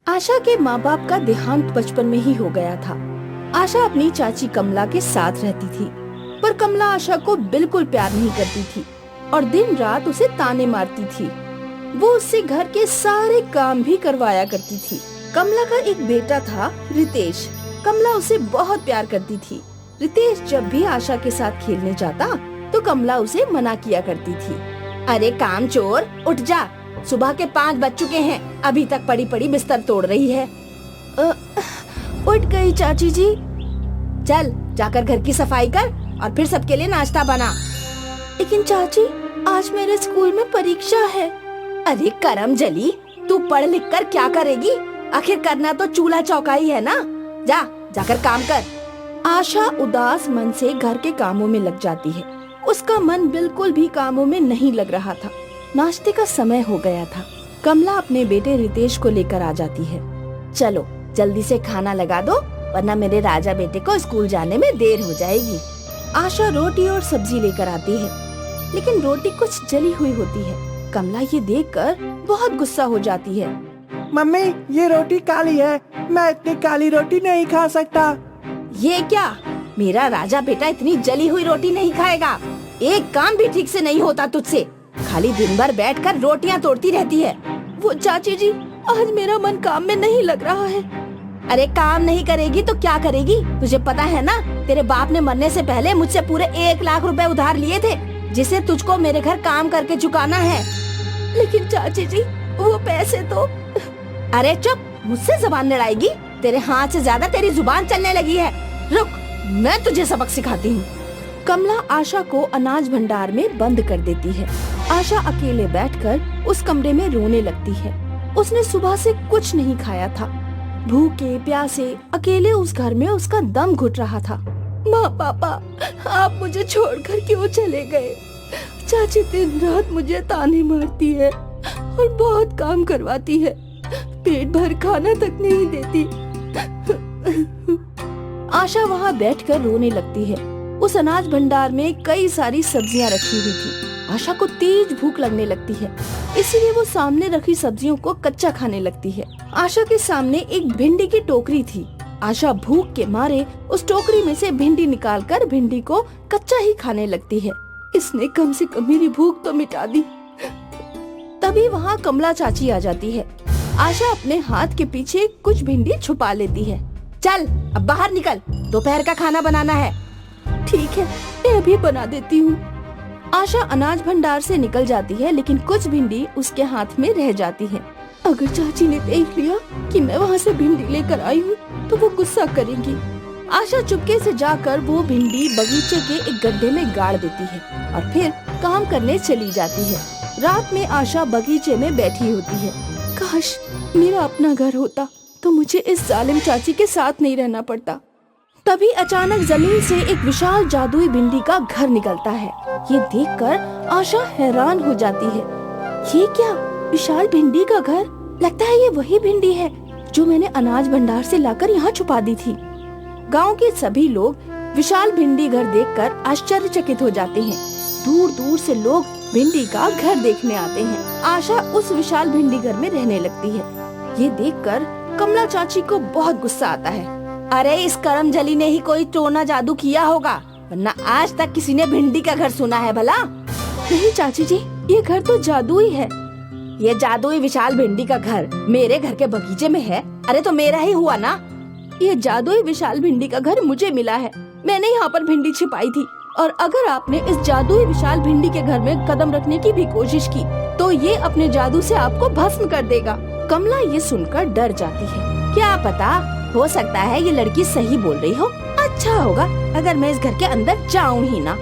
आशा के माँ बाप का देहांत बचपन में ही हो गया था। आशा अपनी चाची कमला के साथ रहती थी, पर कमला आशा को बिल्कुल प्यार नहीं करती थी और दिन रात उसे ताने मारती थी। वो उससे घर के सारे काम भी करवाया करती थी। कमला का एक बेटा था रितेश। कमला उसे बहुत प्यार करती थी। रितेश जब भी आशा के साथ खेलने जाता तो कमला उसे मना किया करती थी। अरे कामचोर, उठ जा, सुबह के 5 बज चुके हैं, अभी तक पड़ी पड़ी बिस्तर तोड़ रही है। उठ गई चाची जी। चल जाकर घर की सफाई कर और फिर सबके लिए नाश्ता बना। लेकिन चाची, आज मेरे स्कूल में परीक्षा है। अरे करम जली, तू पढ़ लिख कर क्या करेगी? आखिर करना तो चूल्हा चौका ही है ना। जाकर काम कर। आशा उदास मन से घर के कामों में लग जाती है। उसका मन बिल्कुल भी कामों में नहीं लग रहा था। नाश्ते का समय हो गया था। कमला अपने बेटे रितेश को लेकर आ जाती है। चलो जल्दी से खाना लगा दो, वरना मेरे राजा बेटे को स्कूल जाने में देर हो जाएगी। आशा रोटी और सब्जी लेकर आती है, लेकिन रोटी कुछ जली हुई होती है। कमला ये देखकर बहुत गुस्सा हो जाती है। मम्मी, ये रोटी काली है, मैं इतनी काली रोटी नहीं खा सकता। ये क्या? मेरा राजा बेटा इतनी जली हुई रोटी नहीं खाएगा। एक काम भी ठीक से नहीं होता तुझसे, खाली दिन भर बैठकर रोटियां तोड़ती रहती है। वो चाची जी, आज मेरा मन काम में नहीं लग रहा है। अरे काम नहीं करेगी तो क्या करेगी? तुझे पता है ना, तेरे बाप ने मरने से पहले मुझसे पूरे 1 लाख रुपए उधार लिए थे, जिसे तुझको मेरे घर काम करके चुकाना है। लेकिन चाची जी, वो पैसे तो... अरे चुप, मुझसे जुबान लड़ाएगी? तेरे हाथ से ज्यादा तेरी जुबान चलने लगी है। रुक, मैं तुझे सबक सिखाती हूँ। कमला आशा को अनाज भंडार में बंद कर देती है। आशा अकेले बैठकर उस कमरे में रोने लगती है। उसने सुबह से कुछ नहीं खाया था। भूखे प्यासे अकेले उस घर में उसका दम घुट रहा था। माँ पापा, आप मुझे छोड़कर क्यों चले गए? चाची दिन रात मुझे ताने मारती है और बहुत काम करवाती है, पेट भर खाना तक नहीं देती। आशा वहाँ बैठकर रोने लगती है। उस अनाज भंडार में कई सारी सब्जियां रखी हुई थी। आशा को तेज भूख लगने लगती है, इसीलिए वो सामने रखी सब्जियों को कच्चा खाने लगती है। आशा के सामने एक भिंडी की टोकरी थी। आशा भूख के मारे उस टोकरी में से भिंडी निकालकर भिंडी को कच्चा ही खाने लगती है। इसने कम से कम मेरी भूख तो मिटा दी। तभी वहाँ कमला चाची आ जाती है। आशा अपने हाथ के पीछे कुछ भिंडी छुपा लेती है। चल अब बाहर निकल, दोपहर का खाना बनाना है। ठीक है, मैं अभी बना देती हूँ। आशा अनाज भंडार से निकल जाती है, लेकिन कुछ भिंडी उसके हाथ में रह जाती है। अगर चाची ने देख लिया कि मैं वहाँ से भिंडी लेकर आई हूँ तो वो गुस्सा करेंगी। आशा चुपके से जाकर वो भिंडी बगीचे के एक गड्ढे में गाड़ देती है और फिर काम करने चली जाती है। रात में आशा बगीचे में बैठी होती है। काश मेरा अपना घर होता तो मुझे इस जालिम चाची के साथ नहीं रहना पड़ता। तभी अचानक जमीन से एक विशाल जादुई भिंडी का घर निकलता है। ये देखकर आशा हैरान हो जाती है। ये क्या विशाल भिंडी का घर? लगता है ये वही भिंडी है जो मैंने अनाज भंडार से लाकर यहाँ छुपा दी थी। गांव के सभी लोग विशाल भिंडी घर देखकर आश्चर्यचकित हो जाते हैं। दूर दूर से लोग भिंडी का घर देखने आते हैं। आशा उस विशाल भिंडी घर में रहने लगती है। ये देखकर कमला चाची को बहुत गुस्सा आता है। अरे इस करम जली ने ही कोई टोना जादू किया होगा, वरना आज तक किसी ने भिंडी का घर सुना है भला? नहीं चाची जी, ये घर तो जादुई है। ये जादुई विशाल भिंडी का घर मेरे घर के बगीचे में है। अरे तो मेरा ही हुआ ना। ये जादुई विशाल भिंडी का घर मुझे मिला है, मैंने यहाँ पर भिंडी छिपाई थी। और अगर आपने इस जादुई विशाल भिंडी के घर में कदम रखने की भी कोशिश की तो ये अपने जादू से आपको भस्म कर देगा। कमला ये सुनकर डर जाती है। क्या पता, हो सकता है ये लड़की सही बोल रही हो। अच्छा होगा अगर मैं इस घर के अंदर जाऊं ही ना।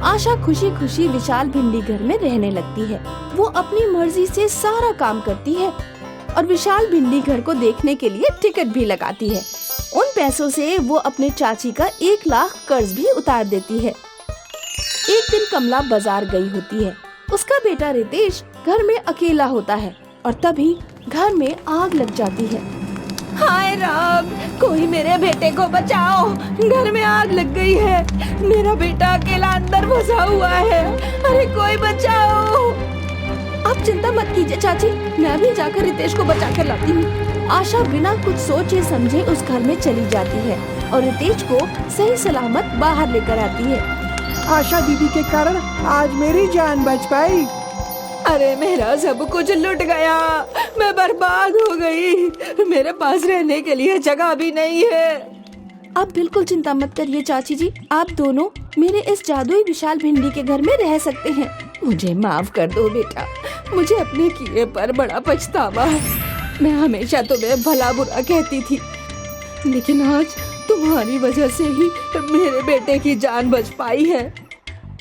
आशा खुशी खुशी विशाल भिंडी घर में रहने लगती है। वो अपनी मर्जी से सारा काम करती है और विशाल भिंडी घर को देखने के लिए टिकट भी लगाती है। उन पैसों से वो अपने चाची का 1 लाख कर्ज भी उतार देती है। एक दिन कमला बाजार गई होती है। उसका बेटा रितेश घर में अकेला होता है और तभी घर में आग लग जाती है। हाय राम, कोई मेरे बेटे को बचाओ, घर में आग लग गई है, मेरा बेटा अकेला अंदर फंसा हुआ है, अरे कोई बचाओ। अब चिंता मत कीजिए चाची, मैं भी जाकर रितेश को बचा कर लाती हूँ। आशा बिना कुछ सोचे समझे उस घर में चली जाती है और रितेश को सही सलामत बाहर लेकर आती है। आशा दीदी के कारण आज मेरी जान बच पाई। अरे मेरा सब कुछ लुट गया, मैं बर्बाद हो गई, मेरे पास रहने के लिए जगह भी नहीं है। आप बिल्कुल चिंता मत करिए चाची जी, आप दोनों मेरे इस जादुई विशाल भिंडी के घर में रह सकते हैं। मुझे माफ कर दो बेटा, मुझे अपने किए पर बड़ा पछतावा है। मैं हमेशा तुम्हें भला बुरा कहती थी, लेकिन आज तुम्हारी वजह से ही मेरे बेटे की जान बच पाई है।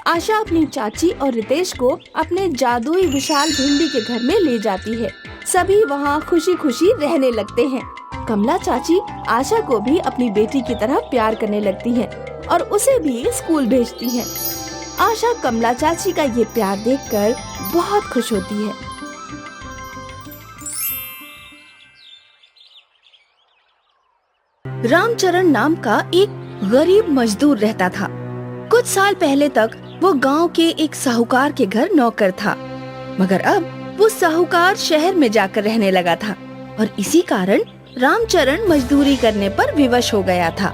आशा अपनी चाची और रितेश को अपने जादुई विशाल भिंडी के घर में ले जाती है। सभी वहाँ खुशी खुशी रहने लगते हैं। कमला चाची आशा को भी अपनी बेटी की तरह प्यार करने लगती है और उसे भी स्कूल भेजती है। आशा कमला चाची का ये प्यार देखकर बहुत खुश होती है। रामचरण नाम का एक गरीब मजदूर रहता था। कुछ साल पहले तक वो गांव के एक साहूकार के घर नौकर था, मगर अब वो साहूकार शहर में जाकर रहने लगा था और इसी कारण रामचरण मजदूरी करने पर विवश हो गया था।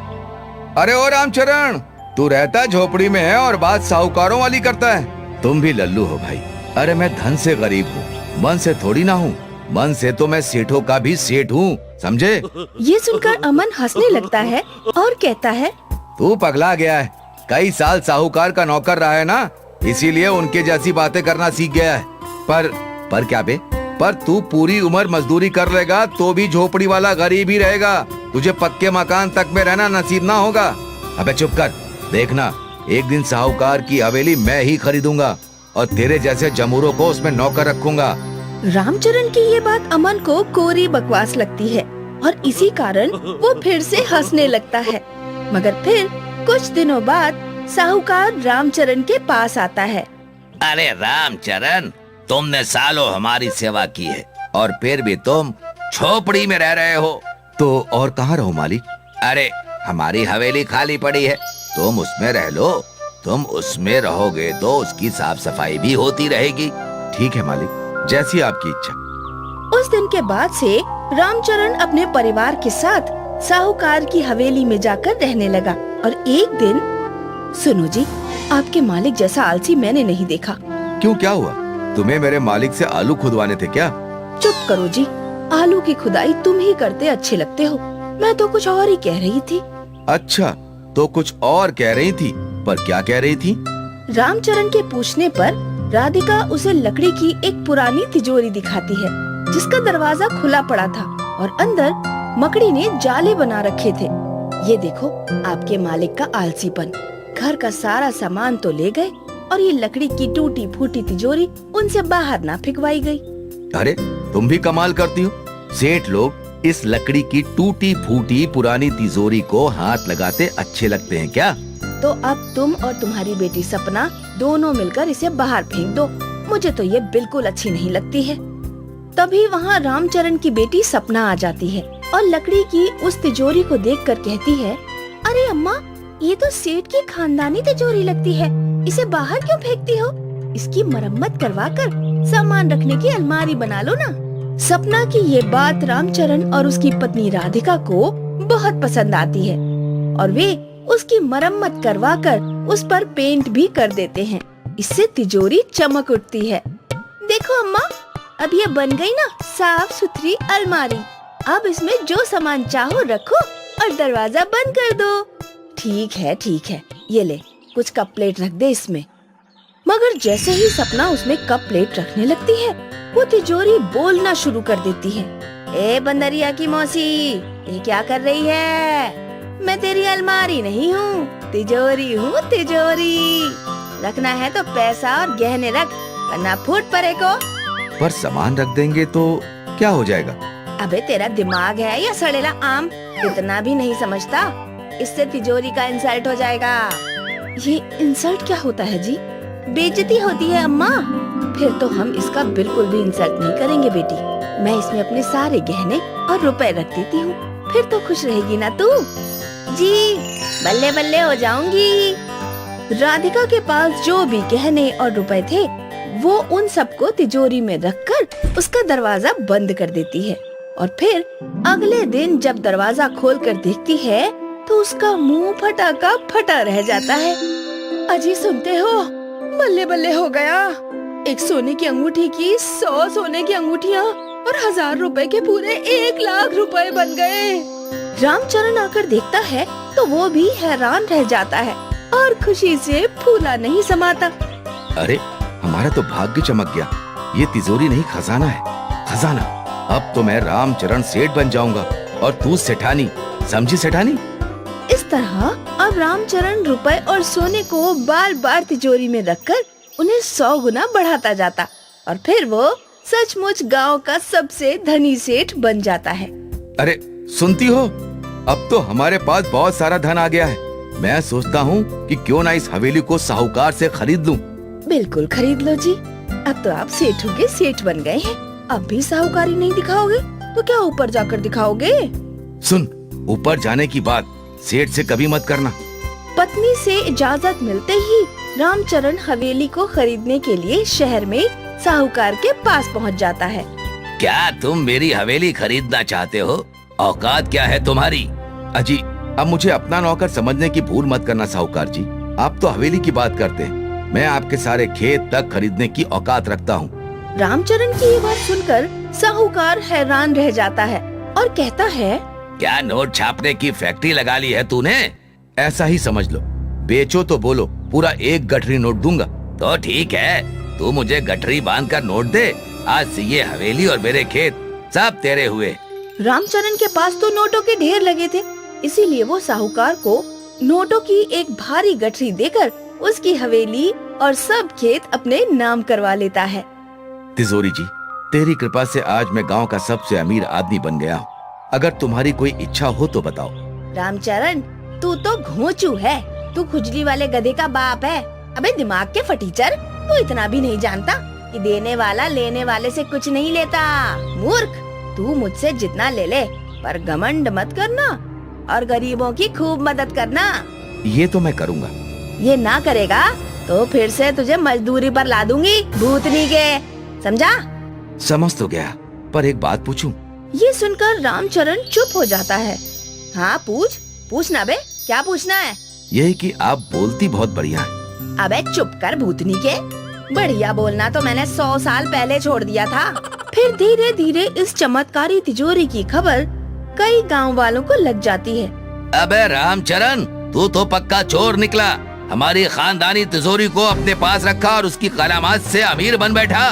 अरे ओ रामचरण, तू रहता झोपड़ी में है और बात साहूकारों वाली करता है। तुम भी लल्लू हो भाई। अरे मैं धन से गरीब हूँ, मन से थोड़ी ना हूँ। मन से तो मैं सेठों का भी सेठ हूँ, समझे? ये सुनकर अमन हंसने लगता है और कहता है, तू पगला गया है। कई साल साहूकार का नौकर रहा है ना, इसीलिए उनके जैसी बातें करना सीख गया है। पर क्या बे? पर तू पूरी उम्र मजदूरी कर लेगा तो भी झोपड़ी वाला गरीब ही रहेगा। तुझे पक्के मकान तक में रहना नसीब ना होगा। अबे चुप कर, देखना एक दिन साहूकार की हवेली मैं ही खरीदूंगा और तेरे जैसे जमूरों को उसमें नौकर रखूंगा। रामचरण की ये बात अमन को कोरी बकवास लगती है और इसी कारण वो फिर से हंसने लगता है। मगर फिर कुछ दिनों बाद साहूकार रामचरण के पास आता है। अरे रामचरण, तुमने सालों हमारी सेवा की है और फिर भी तुम झोपड़ी में रह रहे हो। तो और कहाँ रहो मालिक? अरे हमारी हवेली खाली पड़ी है, तुम उसमें रह लो। तुम उसमें रहोगे तो उसकी साफ सफाई भी होती रहेगी। ठीक है मालिक, जैसी आपकी इच्छा। उस दिन के बाद से रामचरण अपने परिवार के साथ साहूकार की हवेली में जाकर रहने लगा। और एक दिन, सुनो जी, आपके मालिक जैसा आलसी मैंने नहीं देखा। क्यों, क्या हुआ? तुम्हें मेरे मालिक से आलू खुदवाने थे क्या? चुप करो जी, आलू की खुदाई तुम ही करते अच्छे लगते हो। मैं तो कुछ और ही कह रही थी। अच्छा, तो कुछ और कह रही थी, पर क्या कह रही थी? रामचरण के पूछने पर राधिका उसे लकड़ी की एक पुरानी तिजोरी दिखाती है, जिसका दरवाजा खुला पड़ा था और अंदर मकड़ी ने जाले बना रखे थे। ये देखो, आपके मालिक का आलसीपन। घर का सारा सामान तो ले गए और ये लकड़ी की टूटी फूटी तिजोरी उनसे बाहर ना फिकवाई गई। अरे तुम भी कमाल करती हो। सेठ लोग इस लकड़ी की टूटी फूटी पुरानी तिजोरी को हाथ लगाते अच्छे लगते हैं क्या? तो अब तुम और तुम्हारी बेटी सपना दोनों मिलकर इसे बाहर फेंक दो। मुझे तो ये बिल्कुल अच्छी नहीं लगती है। तभी वहाँ रामचरण की बेटी सपना आ जाती है और लकड़ी की उस तिजोरी को देखकर कहती है, अरे अम्मा, ये तो सेठ की खानदानी तिजोरी लगती है, इसे बाहर क्यों फेंकती हो? इसकी मरम्मत करवा कर सामान रखने की अलमारी बना लो ना। सपना की ये बात रामचरण और उसकी पत्नी राधिका को बहुत पसंद आती है और वे उसकी मरम्मत करवा कर उस पर पेंट भी कर देते हैं। इससे तिजोरी चमक उठती है। देखो अम्मा, अब ये बन गई ना साफ सुथरी अलमारी। अब इसमें जो सामान चाहो रखो और दरवाजा बंद कर दो। ठीक है, ये ले, कुछ कप प्लेट रख दे इसमें। मगर जैसे ही सपना उसमें कप प्लेट रखने लगती है, वो तिजोरी बोलना शुरू कर देती है। ए बंदरिया की मौसी, ये क्या कर रही है? मैं तेरी अलमारी नहीं हूँ, तिजोरी हूँ, तिजोरी। रखना है तो पैसा और गहने रख, वरना फूट पड़े को। पर सामान रख देंगे तो क्या हो जाएगा? अबे तेरा दिमाग है या सड़ेला आम? इतना भी नहीं समझता? इससे तिजोरी का इंसल्ट हो जाएगा। ये इंसल्ट क्या होता है जी? बेइज्जती होती है अम्मा। फिर तो हम इसका बिल्कुल भी इंसल्ट नहीं करेंगे बेटी। मैं इसमें अपने सारे गहने और रुपए रख देती हूँ, फिर तो खुश रहेगी ना तू? जी, बल्ले बल्ले हो जाऊंगी। राधिका के पास जो भी गहने और रुपए थे वो उन सबको तिजोरी में रखकर उसका दरवाजा बंद कर देती है और फिर अगले दिन जब दरवाजा खोलकर देखती है तो उसका मुंह फटा का फटा रह जाता है। अजी सुनते हो, बल्ले बल्ले हो गया। एक सोने की अंगूठी की 100 सोने की अंगूठियाँ और 1000 रुपए के पूरे 1,00,000 रुपए बन गए। रामचरण आकर देखता है तो वो भी हैरान रह जाता है और खुशी से फूला नहीं समाता। अरे हमारा तो भाग्य चमक गया। ये तिजोरी नहीं खजाना है, खजाना। अब तो मैं रामचरण सेठ बन जाऊंगा और तू सेठानी, समझी सेठानी? इस तरह अब रामचरण रुपए और सोने को बार बार तिजोरी में रखकर उन्हें 100 गुना बढ़ाता जाता और फिर वो सचमुच गांव का सबसे धनी सेठ बन जाता है। अरे सुनती हो, अब तो हमारे पास बहुत सारा धन आ गया है। मैं सोचता हूँ कि क्यों ना इस हवेली को साहूकार से खरीद लूं। बिल्कुल खरीद लो जी। अब तो आप सेठों के सेठ बन गए हैं। अब भी साहूकारी नहीं दिखाओगे तो क्या ऊपर जाकर दिखाओगे? सुन, ऊपर जाने की बात सेठ से कभी मत करना। पत्नी से इजाजत मिलते ही रामचरण हवेली को खरीदने के लिए शहर में साहूकार के पास पहुंच जाता है। क्या तुम मेरी हवेली खरीदना चाहते हो? औकात क्या है तुम्हारी? अजी, अब मुझे अपना नौकर समझने की भूल मत करना साहूकार जी। आप तो हवेली की बात करते हैं, मैं आपके सारे खेत तक खरीदने की औकात रखता हूँ। रामचरण की ये बात सुनकर साहूकार हैरान रह जाता है और कहता है, क्या नोट छापने की फैक्ट्री लगा ली है तूने? ऐसा ही समझ लो। बेचो तो बोलो, पूरा 1 गठरी नोट दूंगा। तो ठीक है, तू मुझे गठरी बांध कर नोट दे। आज से ये हवेली और मेरे खेत सब तेरे हुए। रामचरण के पास तो नोटों के ढेर लगे थे, इसीलिए वो साहूकार को नोटों की एक भारी गठरी देकर उसकी हवेली और सब खेत अपने नाम करवा लेता है। तिजोरी जी, तेरी कृपा से आज मैं गांव का सबसे अमीर आदमी बन गया हूँ। अगर तुम्हारी कोई इच्छा हो तो बताओ। रामचरण, तू तो घोंचू है। तू खुजली वाले गधे का बाप है। अबे दिमाग के फटीचर, तू इतना भी नहीं जानता कि देने वाला लेने वाले से कुछ नहीं लेता। मूर्ख, तू मुझसे जितना ले ले, पर घमंड मत करना और गरीबों की खूब मदद करना। ये तो मैं करूँगा। ये ना करेगा तो फिर से तुझे मजदूरी पर ला दूंगी, भूतनी के, समझा? समझ तो गया, पर एक बात पूछूं? ये सुनकर रामचरण चुप हो जाता है। हाँ पूछना बे, क्या पूछना है? यही कि आप बोलती बहुत बढ़िया है। अबे चुप कर भूतनी के। बढ़िया बोलना तो मैंने 100 साल पहले छोड़ दिया था। फिर धीरे धीरे इस चमत्कारी तिजोरी की खबर कई गांव वालों को लग जाती है। अबे रामचरण, तू तो पक्का चोर निकला। हमारी खानदानी तिजोरी को अपने पास रखा और उसकी करामात से अमीर बन बैठा।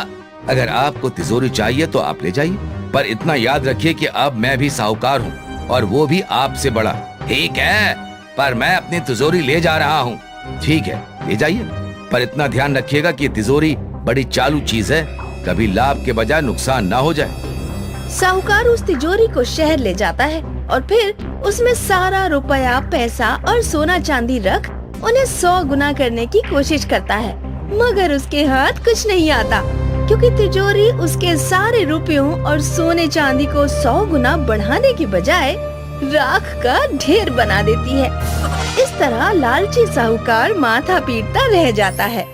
अगर आपको तिजोरी चाहिए तो आप ले जाइए, पर इतना याद रखिए कि अब मैं भी साहूकार हूँ और वो भी आपसे बड़ा। ठीक है, पर मैं अपनी तिजोरी ले जा रहा हूँ। ठीक है, ले जाइए, पर इतना ध्यान रखिएगा कि तिजोरी बड़ी चालू चीज है, कभी लाभ के बजाय नुकसान ना हो जाए। साहूकार उस तिजोरी को शहर ले जाता है और फिर उसमें सारा रुपया, पैसा और सोना चांदी रख उन्हें 100 गुना करने की कोशिश करता है, मगर उसके हाथ कुछ नहीं आता, क्योंकि तिजोरी उसके सारे रुपयों और सोने चांदी को 100 गुना बढ़ाने के बजाय राख का ढेर बना देती है। इस तरह लालची साहूकार माथा पीटता रह जाता है।